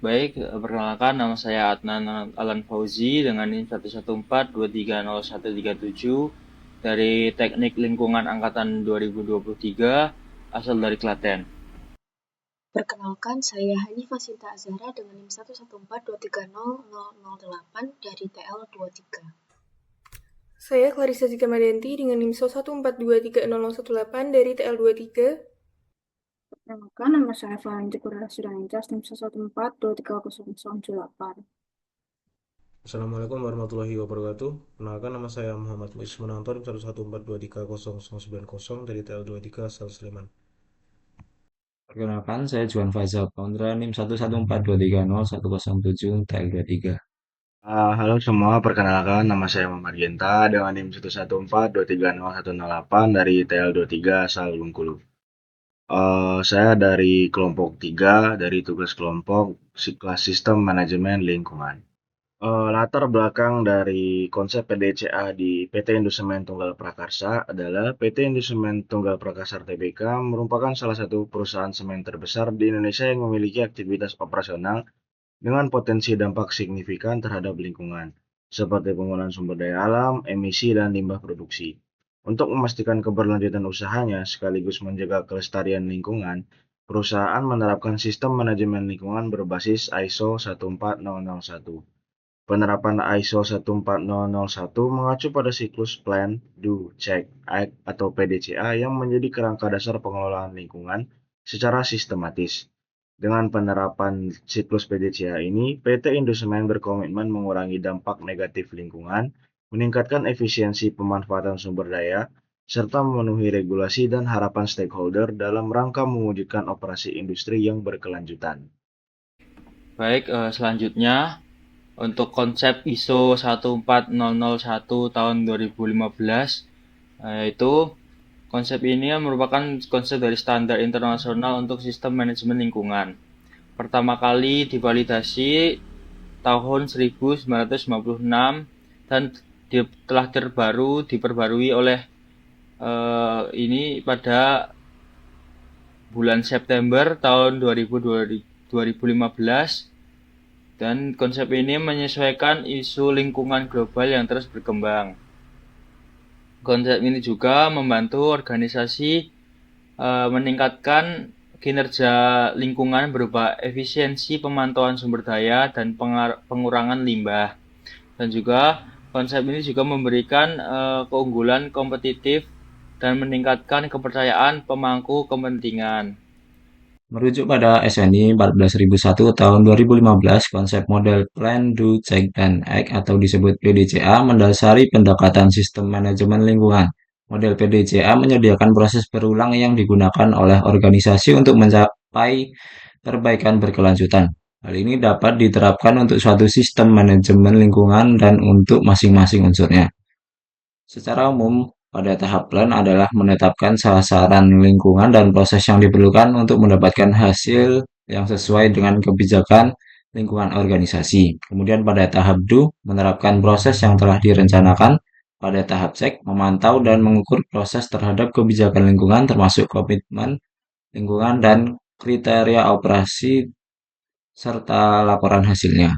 Baik, perkenalkan nama saya Adnan Alan Fauzi dengan NIM 114230137 dari Teknik Lingkungan Angkatan 2023 asal dari Klaten. Perkenalkan, saya Hanifah Sinta Azhara dengan NIM 114230008 dari TL23. Saya Clarissa Zika Madenti dengan NIM 114230018 dari TL23. Perkenalkan, nama saya Valentina Kurara Sudanencas, NIM 114230008. Assalamualaikum warahmatullahi wabarakatuh. Perkenalkan, nama saya Muhammad Muiz Menantor 114230090 dari TL23 asal Sleman. Perkenalkan, saya Juan Faza Pondra, NIM 114230107 TL23. Halo semua, perkenalkan nama saya Muhammad Genta dengan NIM 114230108 dari TL23 asal Bengkulu. Saya dari kelompok 3 dari tugas kelompok kelas sistem manajemen lingkungan. Latar belakang dari konsep PDCA di PT Indosemen Tunggal Prakarsa adalah PT Indosemen Tunggal Prakarsa Tbk merupakan salah satu perusahaan semen terbesar di Indonesia yang memiliki aktivitas operasional dengan potensi dampak signifikan terhadap lingkungan, seperti penggunaan sumber daya alam, emisi, dan limbah produksi. Untuk memastikan keberlanjutan usahanya sekaligus menjaga kelestarian lingkungan, perusahaan menerapkan sistem manajemen lingkungan berbasis ISO 14001. Penerapan ISO 14001 mengacu pada siklus Plan, Do, Check, Act atau PDCA yang menjadi kerangka dasar pengelolaan lingkungan secara sistematis. Dengan penerapan siklus PDCA ini, PT Indosemen berkomitmen mengurangi dampak negatif lingkungan, meningkatkan efisiensi pemanfaatan sumber daya, serta memenuhi regulasi dan harapan stakeholder dalam rangka mewujudkan operasi industri yang berkelanjutan. Baik, selanjutnya untuk konsep ISO 14001 tahun 2015, yaitu konsep ini merupakan konsep dari standar internasional untuk sistem manajemen lingkungan. Pertama kali divalidasi tahun 1956 dan telah diperbarui oleh ini pada bulan September tahun 2015, dan konsep ini menyesuaikan isu lingkungan global yang terus berkembang. Konsep ini juga membantu organisasi meningkatkan kinerja lingkungan berupa efisiensi pemantauan sumber daya dan pengurangan limbah. Dan juga konsep ini juga memberikan keunggulan kompetitif dan meningkatkan kepercayaan pemangku kepentingan. Merujuk pada SNI 14001 tahun 2015, konsep model Plan, Do, Check, dan Act atau disebut PDCA mendasari pendekatan sistem manajemen lingkungan. Model PDCA menyediakan proses berulang yang digunakan oleh organisasi untuk mencapai perbaikan berkelanjutan. Hal ini dapat diterapkan untuk suatu sistem manajemen lingkungan dan untuk masing-masing unsurnya. Secara umum, pada tahap plan adalah menetapkan sasaran lingkungan dan proses yang diperlukan untuk mendapatkan hasil yang sesuai dengan kebijakan lingkungan organisasi. Kemudian pada tahap do, menerapkan proses yang telah direncanakan. Pada tahap check, memantau dan mengukur proses terhadap kebijakan lingkungan termasuk komitmen lingkungan dan kriteria operasi serta laporan hasilnya.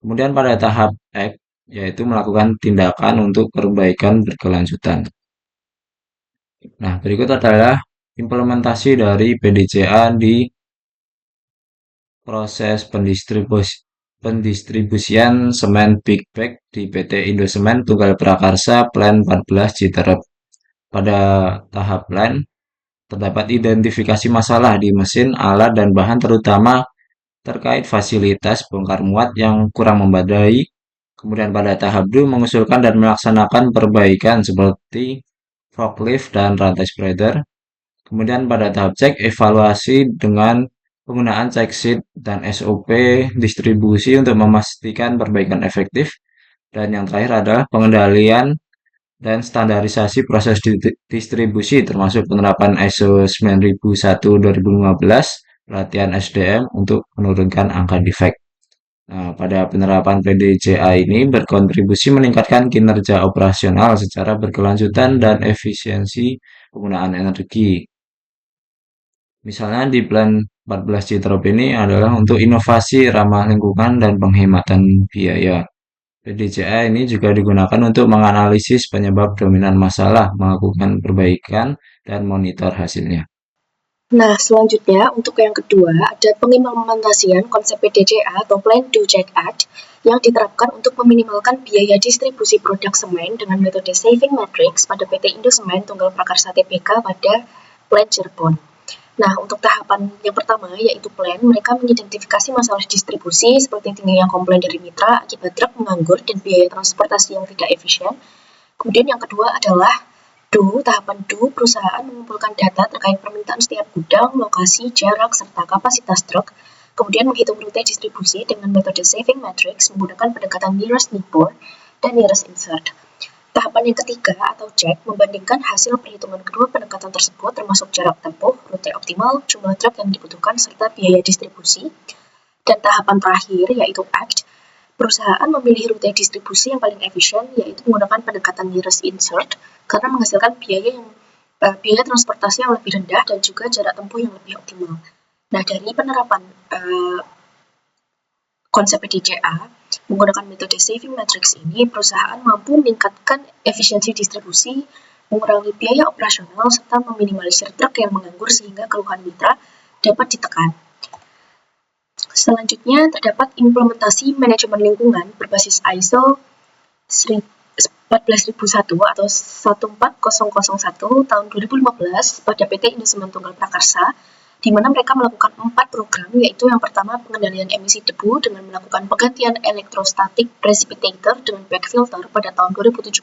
Kemudian pada tahap act, yaitu melakukan tindakan untuk perbaikan berkelanjutan. Nah, berikut adalah implementasi dari PDCA di proses pendistribusian semen Big Bag di PT Indosemen Tunggal Prakarsa Plan 14 Citerep. Pada tahap plan, terdapat identifikasi masalah di mesin, alat, dan bahan terutama terkait fasilitas bongkar muat yang kurang memadai. Kemudian pada tahap 2 mengusulkan dan melaksanakan perbaikan seperti forklift dan rantai spreader. Kemudian pada tahap cek, evaluasi dengan penggunaan check sheet dan SOP distribusi untuk memastikan perbaikan efektif. Dan yang terakhir adalah pengendalian dan standarisasi proses distribusi termasuk penerapan ISO 9001-2015, pelatihan SDM untuk menurunkan angka defect. Nah, pada penerapan PDCA ini berkontribusi meningkatkan kinerja operasional secara berkelanjutan dan efisiensi penggunaan energi. Misalnya di plan 14 Citrop ini adalah untuk inovasi ramah lingkungan dan penghematan biaya. PDCA ini juga digunakan untuk menganalisis penyebab dominan masalah, melakukan perbaikan, dan monitor hasilnya. Nah, selanjutnya untuk yang kedua ada pengimplementasian konsep PDCA atau Plan Do Check Act yang diterapkan untuk meminimalkan biaya distribusi produk semen dengan metode saving matrix pada PT Indo Semen Tunggal Prakarsa Tbk pada Plant Cirebon. Nah, untuk tahapan yang pertama yaitu plan, mereka mengidentifikasi masalah distribusi seperti tingginya komplain dari mitra akibat truk menganggur dan biaya transportasi yang tidak efisien. Kemudian yang kedua adalah tahapan do, perusahaan mengumpulkan data terkait permintaan setiap gudang, lokasi, jarak, serta kapasitas truk. Kemudian menghitung rute distribusi dengan metode saving matrix menggunakan pendekatan nearest neighbor dan nearest insert. Tahapan yang ketiga atau check membandingkan hasil perhitungan kedua pendekatan tersebut termasuk jarak tempuh, rute optimal, jumlah truk yang dibutuhkan, serta biaya distribusi. Dan tahapan terakhir yaitu act, perusahaan memilih rute distribusi yang paling efisien yaitu menggunakan pendekatan nearest insert karena menghasilkan biaya transportasi yang lebih rendah dan juga jarak tempuh yang lebih optimal. Nah, dari penerapan konsep PDCA menggunakan metode saving matrix ini, perusahaan mampu meningkatkan efisiensi distribusi, mengurangi biaya operasional, serta meminimalisir truk yang menganggur sehingga keluhan mitra dapat ditekan. Selanjutnya, terdapat implementasi manajemen lingkungan berbasis ISO 14001 atau 14001 tahun 2015 pada PT Indo Semen Tunggal Prakarsa, di mana mereka melakukan 4 program, yaitu yang pertama pengendalian emisi debu dengan melakukan penggantian electrostatic precipitator dengan back filter pada tahun 2017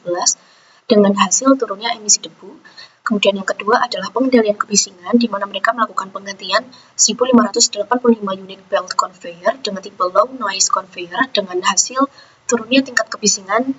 dengan hasil turunnya emisi debu. Kemudian yang kedua adalah pengendalian kebisingan, di mana mereka melakukan penggantian 1585 unit belt conveyor dengan tipe low noise conveyor dengan hasil turunnya tingkat kebisingan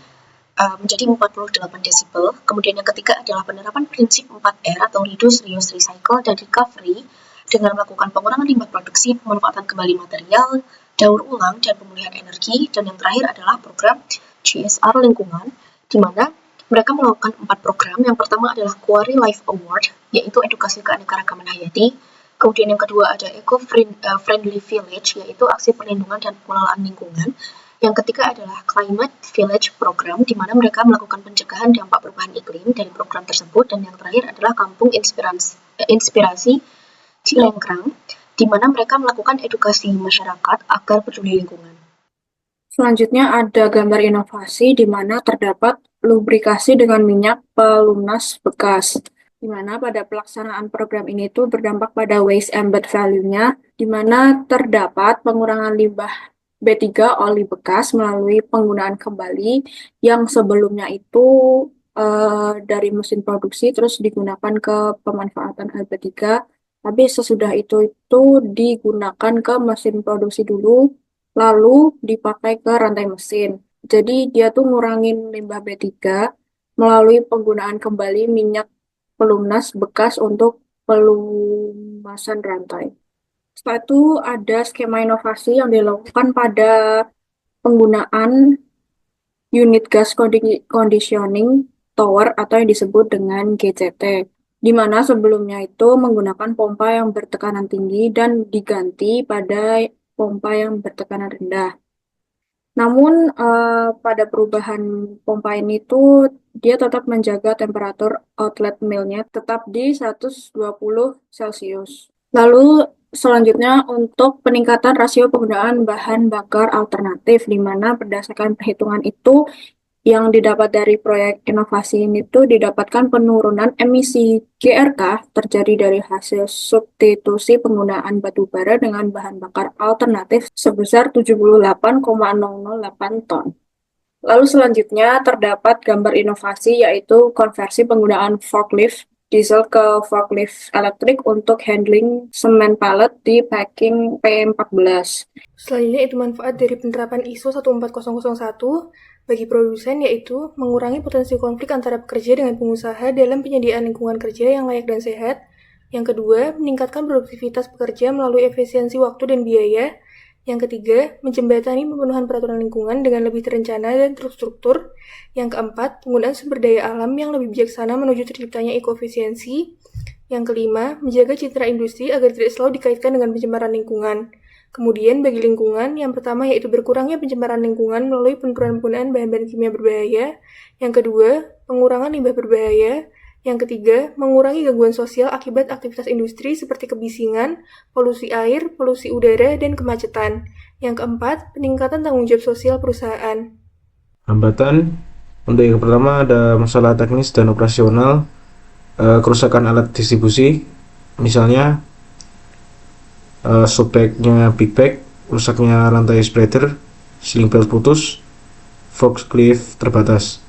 menjadi 48 desibel. Kemudian yang ketiga adalah penerapan prinsip 4R atau reduce, reuse, recycle, dan recovery dengan melakukan pengurangan limbah produksi, pemanfaatan kembali material, daur ulang, dan pemulihan energi. Dan yang terakhir adalah program CSR lingkungan, di mana mereka melakukan 4 program. Yang pertama adalah Quarry Life Award, yaitu edukasi keanekaragaman hayati. Kemudian yang kedua ada Eco-Friendly Village, yaitu aksi perlindungan dan pengelolaan lingkungan. Yang ketiga adalah Climate Village Program, di mana mereka melakukan pencegahan dampak perubahan iklim dari program tersebut. Dan yang terakhir adalah Kampung Inspirasi Cilengkrang, di mana mereka melakukan edukasi masyarakat agar peduli lingkungan. Selanjutnya ada gambar inovasi di mana terdapat lubrikasi dengan minyak pelunas bekas, di mana pada pelaksanaan program ini tuh berdampak pada waste embed value-nya, di mana terdapat pengurangan limbah B3 oli bekas melalui penggunaan kembali yang sebelumnya itu dari mesin produksi terus digunakan ke pemanfaatan LP3, tapi sesudah itu digunakan ke mesin produksi dulu, lalu dipakai ke rantai mesin. Jadi dia tuh ngurangin limbah B3 melalui penggunaan kembali minyak pelunas bekas untuk pelumasan rantai. Setelah itu ada skema inovasi yang dilakukan pada penggunaan unit gas conditioning tower atau yang disebut dengan GCT, di mana sebelumnya itu menggunakan pompa yang bertekanan tinggi dan diganti pada pompa yang bertekanan rendah. Namun pada perubahan pompa ini tuh dia tetap menjaga temperatur outlet millnya tetap di 120 Celcius. Lalu selanjutnya untuk peningkatan rasio penggunaan bahan bakar alternatif, di mana berdasarkan perhitungan itu yang didapat dari proyek inovasi ini tuh didapatkan penurunan emisi GRK terjadi dari hasil substitusi penggunaan batu bara dengan bahan bakar alternatif sebesar 78,008 ton. Lalu selanjutnya terdapat gambar inovasi yaitu konversi penggunaan forklift diesel ke forklift elektrik untuk handling semen pallet di packing P14. Selanjutnya itu manfaat dari penerapan ISO 14001 bagi produsen, yaitu mengurangi potensi konflik antara pekerja dengan pengusaha dalam penyediaan lingkungan kerja yang layak dan sehat. Yang kedua, meningkatkan produktivitas pekerja melalui efisiensi waktu dan biaya. Yang ketiga, menjembatani pemenuhan peraturan lingkungan dengan lebih terencana dan terstruktur. Yang keempat, penggunaan sumber daya alam yang lebih bijaksana menuju terciptanya ekoefisiensi. Yang kelima, menjaga citra industri agar tidak selalu dikaitkan dengan pencemaran lingkungan. Kemudian bagi lingkungan, yang pertama yaitu berkurangnya pencemaran lingkungan melalui penurunan penggunaan bahan-bahan kimia berbahaya. Yang kedua, pengurangan limbah berbahaya. Yang ketiga, mengurangi gangguan sosial akibat aktivitas industri seperti kebisingan, polusi air, polusi udara, dan kemacetan. Yang keempat, peningkatan tanggung jawab sosial perusahaan. Hambatan untuk yang pertama ada masalah teknis dan operasional, kerusakan alat distribusi, misalnya sobeknya big bag, rusaknya rantai spreader, ceiling belt putus, forklift terbatas.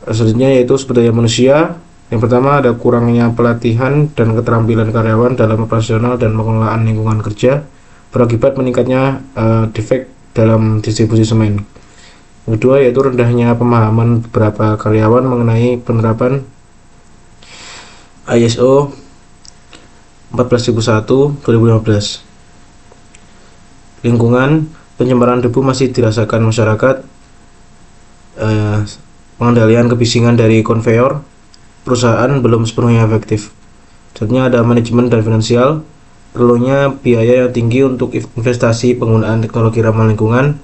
Selanjutnya yaitu sumber daya manusia. Yang pertama ada kurangnya pelatihan dan keterampilan karyawan dalam operasional dan pengelolaan lingkungan kerja berakibat meningkatnya defek dalam distribusi semen. Yang kedua yaitu rendahnya pemahaman beberapa karyawan mengenai penerapan ISO 14001/2015. Lingkungan, pencemaran debu masih dirasakan masyarakat. Pengendalian kebisingan dari konveyor perusahaan belum sepenuhnya efektif. Selanjutnya ada manajemen dan finansial, perlunya biaya yang tinggi untuk investasi penggunaan teknologi ramah lingkungan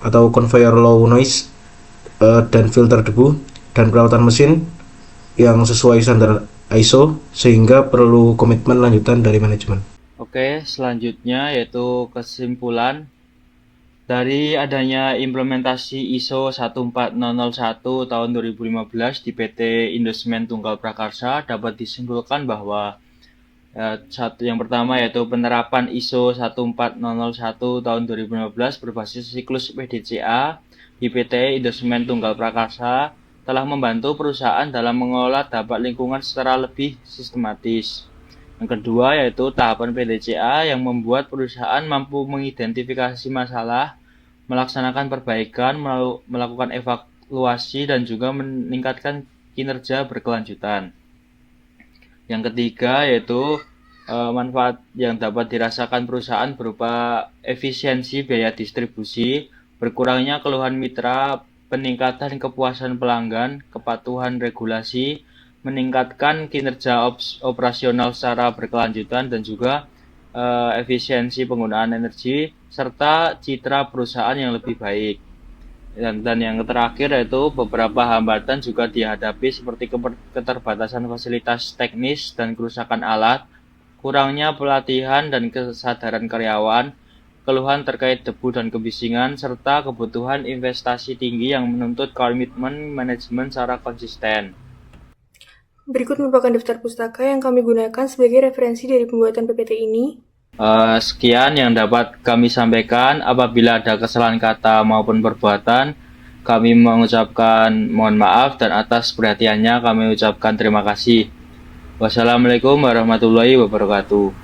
atau conveyor low noise dan filter debu dan perawatan mesin yang sesuai standar ISO, sehingga perlu komitmen lanjutan dari manajemen. Oke, selanjutnya yaitu kesimpulan. Dari adanya implementasi ISO 14001 tahun 2015 di PT Indosemen Tunggal Prakarsa dapat disimpulkan bahwa yang pertama yaitu penerapan ISO 14001 tahun 2015 berbasis siklus PDCA di PT Indosemen Tunggal Prakarsa telah membantu perusahaan dalam mengelola dampak lingkungan secara lebih sistematis. Yang kedua yaitu tahapan PDCA yang membuat perusahaan mampu mengidentifikasi masalah, melaksanakan perbaikan, melakukan evaluasi, dan juga meningkatkan kinerja berkelanjutan. Yang ketiga yaitu manfaat yang dapat dirasakan perusahaan berupa efisiensi biaya distribusi, berkurangnya keluhan mitra, peningkatan kepuasan pelanggan, kepatuhan regulasi, meningkatkan kinerja operasional secara berkelanjutan, dan juga efisiensi penggunaan energi, serta citra perusahaan yang lebih baik. Dan yang terakhir yaitu beberapa hambatan juga dihadapi seperti keterbatasan fasilitas teknis dan kerusakan alat, kurangnya pelatihan dan kesadaran karyawan, keluhan terkait debu dan kebisingan, serta kebutuhan investasi tinggi yang menuntut komitmen manajemen secara konsisten. Berikut merupakan daftar pustaka yang kami gunakan sebagai referensi dari pembuatan PPT ini. Sekian yang dapat kami sampaikan. Apabila ada kesalahan kata maupun perbuatan, kami mengucapkan mohon maaf, dan atas perhatiannya kami ucapkan terima kasih. Wassalamualaikum warahmatullahi wabarakatuh.